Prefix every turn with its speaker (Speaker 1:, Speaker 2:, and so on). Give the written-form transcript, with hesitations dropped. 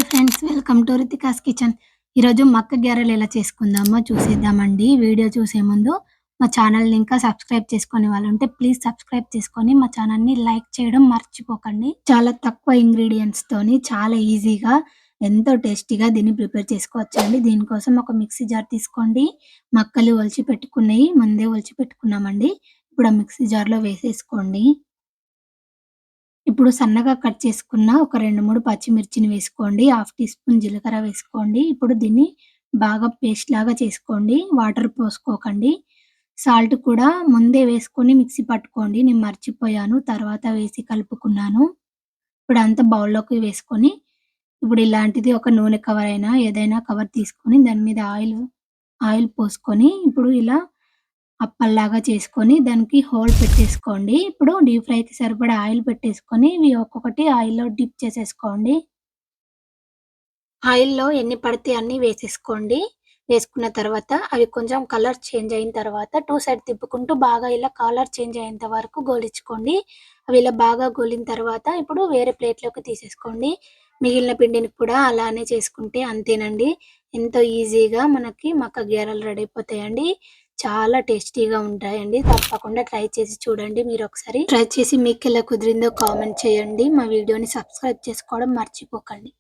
Speaker 1: Friends, welcome to Ritika's kitchen. ఈరోజు మక్క గారెలు ఎలా చేసుకుందామో చూసేద్దామండి. వీడియో చూసే ముందు మా ఛానల్ని ఇంకా సబ్స్క్రైబ్ చేసుకునే వాళ్ళు ఉంటే ప్లీజ్ సబ్స్క్రైబ్ చేసుకొని మా ఛానల్ని లైక్ చేయడం మర్చిపోకండి. చాలా తక్కువ ఇంగ్రీడియంట్స్ తోని చాలా ఈజీగా ఎంతో టేస్టీగా దీన్ని ప్రిపేర్ చేసుకోవచ్చండి. దీనికోసం ఒక మిక్సీ జార్ తీసుకోండి. మక్కలు ఒలిచి పెట్టుకున్నవి ముందే ఒలిచి పెట్టుకున్నామండి. ఇప్పుడు ఆ మిక్సీ జార్లో వేసేసుకోండి. ఇప్పుడు సన్నగా కట్ చేసుకున్న ఒక 2, 3 పచ్చిమిర్చిని వేసుకోండి. హాఫ్ టీ స్పూన్ జీలకర్ర వేసుకోండి. ఇప్పుడు దీన్ని బాగా పేస్ట్ లాగా చేసుకోండి. వాటర్ పోసుకోకండి. సాల్ట్ కూడా ముందే వేసుకొని మిక్సీ పట్టుకోండి. నేను మర్చిపోయాను. తర్వాత వేసి కలుపుకున్నాను. ఇప్పుడంతా బౌల్‌లోకి వేసుకొని, ఇప్పుడు ఇలాంటిది ఒక నూనె కవర్ అయినా ఏదైనా కవర్ తీసుకొని దాని మీద ఆయిల్ పోసుకొని ఇప్పుడు ఇలా అప్పల్లాగా చేసుకొని దానికి హోల్ పెట్టేసుకోండి. ఇప్పుడు డీప్ ఫ్రైకి సరిపడా ఆయిల్ పెట్టేసుకొని ఇవి ఒక్కొక్కటి ఆయిల్‌లో డిప్ చేసేసుకోండి. ఆయిల్‌లో ఎన్ని పడితే అన్ని వేసేసుకోండి. వేసుకున్న తర్వాత అవి కొంచెం కలర్ చేంజ్ అయిన తర్వాత 2 సైడ్ తిప్పుకుంటూ బాగా ఇలా కలర్ చేంజ్ అయ్యేంత వరకు గోలించుకోండి. అవి ఇలా బాగా గోలిన తర్వాత ఇప్పుడు వేరే ప్లేట్‌లోకి తీసేసుకోండి. మిగిలిన పిండిని కూడా అలానే చేసుకుంటే అంతేనండి. ఎంతో ఈజీగా మనకి మక్క గారెలు రెడీ అయిపోతాయండి. చాలా టేస్టీగా ఉంటాయండి. తప్పకుండా ట్రై చేసి చూడండి మీరొకసారి. ట్రై చేసి మీకెలా కుదిరిందో కామెంట్ చేయండి. మా వీడియోని సబ్స్క్రైబ్ చేసుకోవడం మర్చిపోకండి.